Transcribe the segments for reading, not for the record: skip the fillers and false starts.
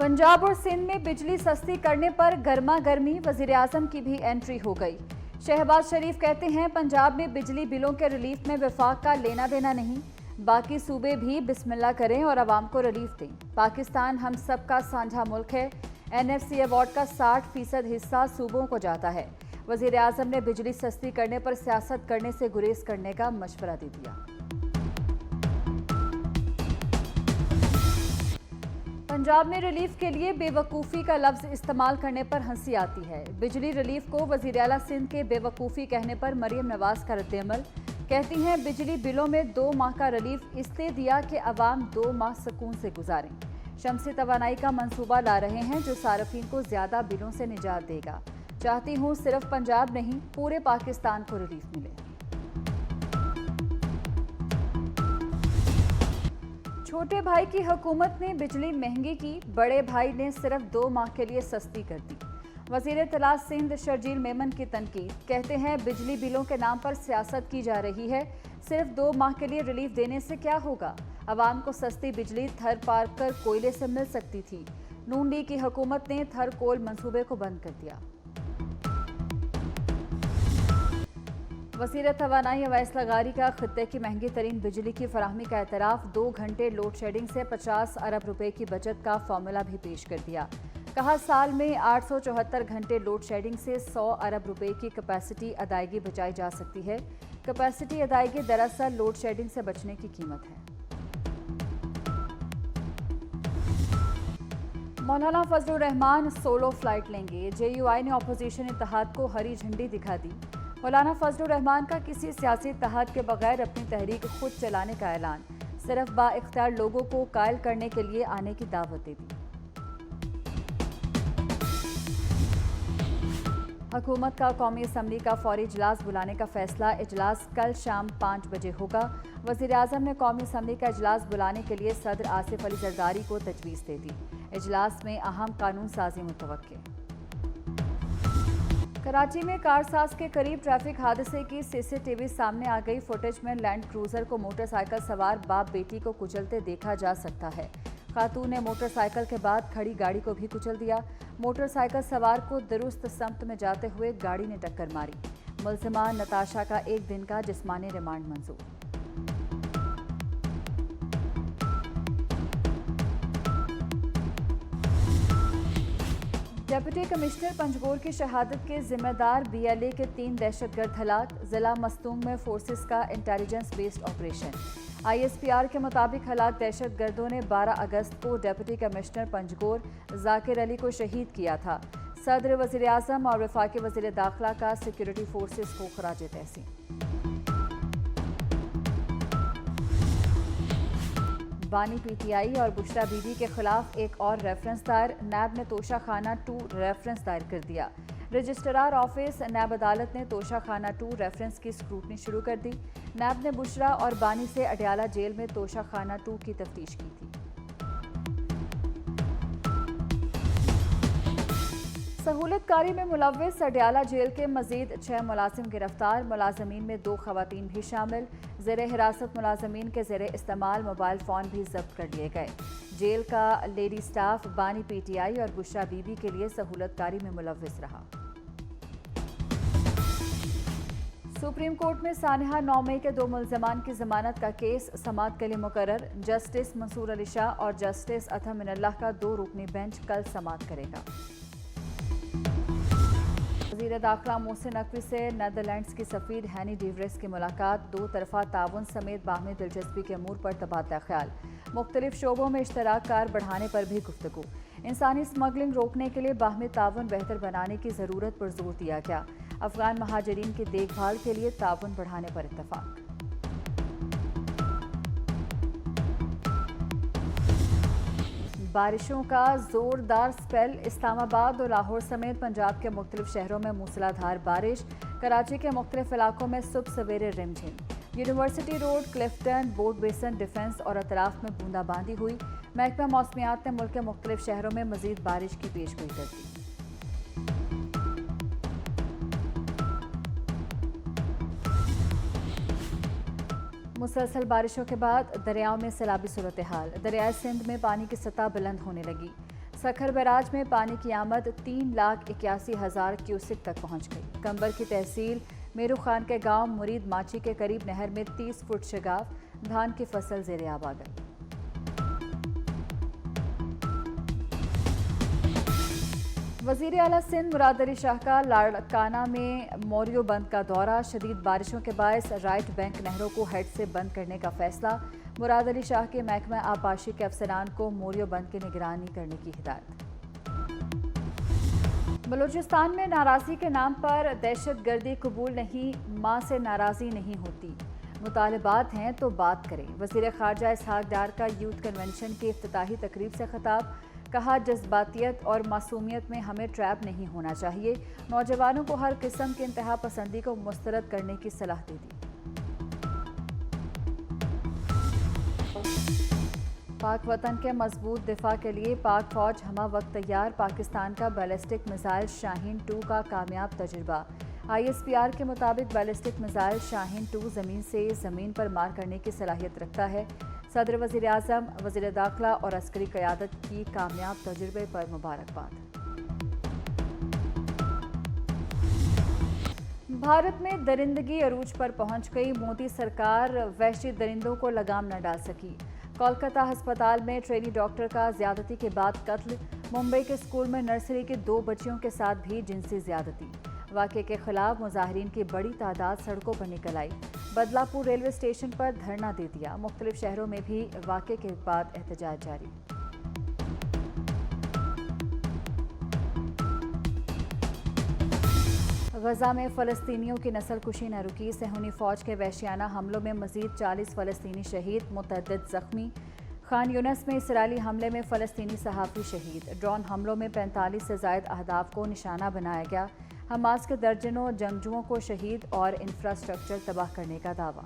पंजाब और सिंध में बिजली सस्ती करने पर गर्मा गर्मी वजीर आजम की भी एंट्री हो गई। शहबाज शरीफ कहते हैं पंजाब में बिजली बिलों के रिलीफ में वफाक का लेना देना नहीं, बाकी सूबे भी बिस्मिल्लाह करें और आवाम को रिलीफ दें। पाकिस्तान हम सब का साझा मुल्क है। NFC अवार्ड का 60% हिस्सा सूबों को जाता है। वजीर आजम ने बिजली सस्ती करने पर सियासत करने से गुरेज करने का मशवरा दे दिया। पंजाब में रिलीफ के लिए बेवकूफ़ी का लफ्ज़ इस्तेमाल करने पर हंसी आती है। बिजली रिलीफ को वज़ीर आला सिंध के बेवकूफ़ी कहने पर मरियम नवाज का रद्द-ए-अमल। कहती हैं बिजली बिलों में 2 माह का रिलीफ इसलिए दिया कि अवाम 2 माह सुकून से गुजारें। शमसी तवानाई का मंसूबा ला रहे हैं जो सार्फिन को ज़्यादा बिलों से निजात देगा। चाहती हूँ सिर्फ पंजाब नहीं पूरे पाकिस्तान को रिलीफ मिले। छोटे भाई की हुकूमत ने बिजली महंगी की, बड़े भाई ने सिर्फ 2 माह के लिए सस्ती कर दी। वज़ीर इत्तला सिंध शर्जील मेमन की तनकीद। कहते हैं बिजली बिलों के नाम पर सियासत की जा रही है। सिर्फ 2 माह के लिए रिलीफ देने से क्या होगा? अवाम को सस्ती बिजली थर पार कर कोयले से मिल सकती थी। नून लीग की हुकूमत ने थर कोल मंसूबे को बंद कर दिया। वज़ीर तवानाई अवैस लगारी का खित्ते की महंगी तरीन बिजली की फराहमी का एतराफ़। 2 घंटे लोड शेडिंग से 50 अरब रुपए की बचत का फार्मूला भी पेश कर दिया। कहा साल में 874 घंटे लोड शेडिंग से 100 अरब रुपए की कैपेसिटी अदायगी बचाई जा सकती है। कैपेसिटी अदायगी दरअसल लोड शेडिंग से बचने की कीमत है। मौलाना फजलुर रहमान सोलो फ्लाइट लेंगे। JUI ने अपोजिशन इत्तेहाद को हरी झंडी दिखा दी। मौलाना फजलुर रहमान का किसी सियासी इत्तेहाद के बगैर अपनी तहरीक खुद चलाने का ऐलान। सिर्फ बाइख्तियार लोगों को कायल करने के लिए आने की दावत दे दी। हुकूमत का कौमी असम्बली का फौरी इजलास बुलाने का फैसला। इजलास कल शाम 5 बजे होगा। वज़ीर आज़म ने कौमी असम्बली का इजलास बुलाने के लिए सदर आसिफ अली जरदारी को तजवीज़ दे दी। इजलास में अहम कानून साजी मुतवक्के। कराची में कारसाज के करीब ट्रैफिक हादसे की CCTV सामने आ गई। फुटेज में लैंड क्रूजर को मोटरसाइकिल सवार बाप बेटी को कुचलते देखा जा सकता है। खातून ने मोटरसाइकिल के बाद खड़ी गाड़ी को भी कुचल दिया। मोटरसाइकिल सवार को दुरुस्त समत में जाते हुए गाड़ी ने टक्कर मारी। मुल्जिमा नताशा का 1 दिन का जिस्मानी रिमांड मंजूर। डिप्टी कमिश्नर पंजगोर की शहादत के जिम्मेदार BLA के 3 दहशतगर्द हलाक। जिला मस्तूंग में फोर्सेस का इंटेलिजेंस बेस्ड ऑपरेशन। ISPR के मुताबिक हलाक दहशतगर्दों ने 12 अगस्त को डिप्टी कमिश्नर पंजगोर जाकिर अली को शहीद किया था। सदर वज़ीर आज़म और वफाकी वज़ीर दाखिला का सिक्योरिटी फोर्सेस को खराज तहसीन। बानी PTI और बुशरा बीबी के खिलाफ एक और रेफरेंस दायर। नैब ने तोशा खाना 2 रेफरेंस दायर कर दिया। रजिस्ट्रार ऑफिस नैब अदालत ने तोशा खाना 2 रेफरेंस की स्क्रूटनी शुरू कर दी। नैब ने बुशरा और बानी से अडयाला जेल में तोशा खाना 2 की तफ्तीश की थी। सहूलतकारी में मुलव्विस अडयाला जेल के मजीद 6 मुलाजिम गिरफ्तार। मुलाजमीन में 2 खवातीन भी शामिल। ज़ेरे हिरासत मुलाजमीन के ज़ेरे इस्तेमाल मोबाइल फ़ोन भी जब्त कर लिए गए। जेल का लेडी स्टाफ बानी PTI और बुशरा बीबी के लिए सहूलतकारी में मुलव्विस रहा। सुप्रीम कोर्ट में सानिहा 9 मई के 2 मुल्ज़मान की जमानत का केस समाअत के लिए मुकर्रर। जस्टिस मंसूर अली शाह और जस्टिस अतहम मिनल्लाह का 2 रुकनी बेंच कल समाअत करेगा। वज़ीर दाखिला मोहसिन नकवी से नीदरलैंड्स की सफ़ीर हैनी डीवरेस की मुलाकात। 2 तरफ़ा ताउन समेत बाहमी दिलचस्पी के अमूर पर तबादला ख्याल। मुख्तलिफ शोबों में इश्तराक कार बढ़ाने पर भी गुफ्तगू। इंसानी स्मगलिंग रोकने के लिए बाहमी ताउन बेहतर बनाने की ज़रूरत पर जोर दिया गया। अफगान महाजरीन की देखभाल के लिए ताउन बढ़ाने पर इत्तफाक। बारिशों का जोरदार स्पेल। इस्लामाबाद और लाहौर समेत पंजाब के मुख्तलिफ शहरों में मूसलाधार बारिश। कराची के मुख्तलिफ इलाकों में सुबह सवेरे रिमझिम। यूनिवर्सिटी रोड, क्लिफ्टन, बोर्ड बेसन, डिफेंस और अतराफ में बूंदाबांदी हुई। महकमा मौसमियात ने मुल्क के मुख्तलिफ शहरों में मजीद बारिश की पेशगोई कर दी। मुसलसल बारिशों के बाद दरियाओं में सैलाबी सूरत हाल। दरियाए सिंध में पानी की सतह बुलंद होने लगी। सखर बैराज में पानी की आमद 3,81,000 क्यूसेक तक पहुंच गई। कंबर की तहसील मेरू खान के गांव मुरीद माची के करीब नहर में 30 फुट शगाफ, धान की फसल ज़ेर-आब आ गई। वज़ीर आला सिंध मुराद अली शाह का लाड़काना में मोरियो बंद का दौरा। शदीद बारिशों के बायस राइट बैंक नहरों को हेड से बंद करने का फैसला। मुराद अली शाह के महकमा आबपाशी के अफसरान को मोरियो बंद की निगरानी करने की हिदायत। बलूचिस्तान में नाराज़गी के नाम पर दहशत गर्दी कबूल नहीं, माँ से नाराज़गी नहीं होती, मुतालबात हैं तो बात करें। वज़ीर ख़ारजा इसहाक डार का यूथ कन्वेंशन की इफ्तिताही तकरीब से खिताब। कहा, जज्बातियत और मासूमियत में हमें ट्रैप नहीं होना चाहिए। नौजवानों को हर किस्म की इंतहा पसंदी को मुस्तरद करने की सलाह दे दी। पाक वतन के मजबूत दिफा के लिए पाक फौज हमा वक्त तैयार। पाकिस्तान का बैलिस्टिक मिसाइल शाहीन 2 का कामयाब तजुर्बा। ISPR के मुताबिक बैलिस्टिक मिसाइल शाहीन 2 ज़मीन से ज़मीन पर मार करने की सलाहियत रखता है। सदर वज़ीर आज़म, वज़ीर दाखिला और अस्करी क़यादत की कामयाब तजुर्बे पर मुबारकबाद। भारत में दरिंदगी अरूज पर पहुंच गई। मोदी सरकार वहशी दरिंदों को लगाम न डाल सकी। कोलकाता अस्पताल में ट्रेनी डॉक्टर का ज्यादती के बाद कत्ल। मुंबई के स्कूल में नर्सरी की 2 बच्चियों के साथ भी जिनसी ज्यादती। वाक़े के खिलाफ मुजाहिरीन की बड़ी तादाद सड़कों पर निकल आई। बदलापुर रेलवे स्टेशन पर धरना दे दिया। मुख्तलिफ शहरों में भी वाक़े के बाद एहतजाज जारी। गजा में फ़लस्तीनियों की नस्लकुशी न रुकी। सहूनी फ़ौज के वहशियाना हमलों में मज़ीद 40 फ़लस्तीनी शहीद, मुतअद्दिद ज़ख्मी। खान यूनस में इसराइली हमले में फ़लस्तीनी सहाफ़ी शहीद। ड्रोन हमलों में 45 से ज़ायद अहदाफ को निशाना बनाया गया। हमास के दर्जनों जंगजुओं को शहीद और इंफ्रास्ट्रक्चर तबाह करने का दावा।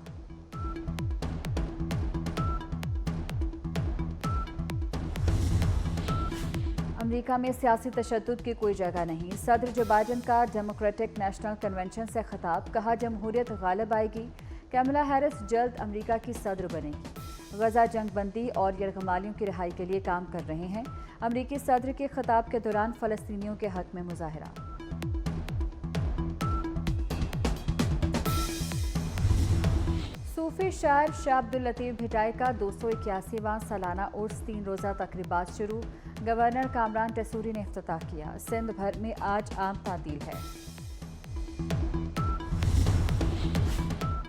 अमेरिका में सियासी तशद्दुद की कोई जगह नहीं। सदर जो बाइडेन का डेमोक्रेटिक नेशनल कन्वेंशन से खिताब। कहा, जमहूरियत गालिब आएगी। कैमला हैरिस जल्द अमेरिका की सदर बनेगी। गजा जंगबंदी और यरगमालियों की रिहाई के लिए काम कर रहे हैं। अमेरिकी सदर के खिताब के दौरान फ़लस्तीनियों के हक में मुजाहरा। सूफी शायर शाह अब्दुल लतीफ़ भिटाई का 281वां सालाना उर्स 3 रोज़ा तकरीबात शुरू। गवर्नर कामरान टसूरी ने इफ्तिताह किया। सिंध भर में आज आम तातील है।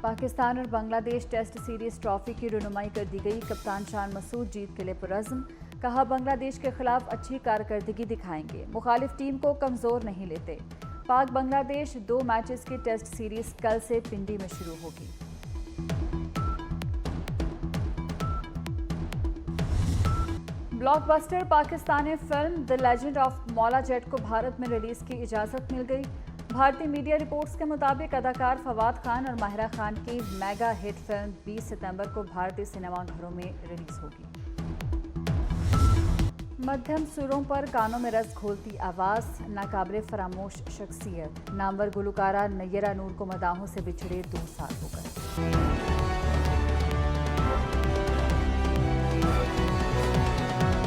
पाकिस्तान और बांग्लादेश टेस्ट सीरीज ट्रॉफी की रुनुमाई कर दी गई। कप्तान शान मसूद जीत के लिए पुरज़्म। कहा, बांग्लादेश के खिलाफ अच्छी कारकर्दगी दिखाएंगे, मुखालिफ टीम को कमज़ोर नहीं लेते। पाक बांग्लादेश 2 मैचेस की टेस्ट सीरीज कल से पिंडी में शुरू होगी। Blockbuster Pakistani film the legend of मौला जेट को भारत में रिलीज की इजाज़त मिल गई। भारतीय मीडिया रिपोर्ट्स के मुताबिक अदाकार फवाद खान और माहिरा खान की मेगा हिट फिल्म 20 सितंबर को भारतीय सिनेमाघरों में रिलीज होगी। मध्यम सुरों पर कानों में रस घोलती आवाज़, नाकाबिले फरामोश शख्सियत। नामवर गुलकारा नैयरा नूर को मदाहों से बिछड़े 2 साल हो गए।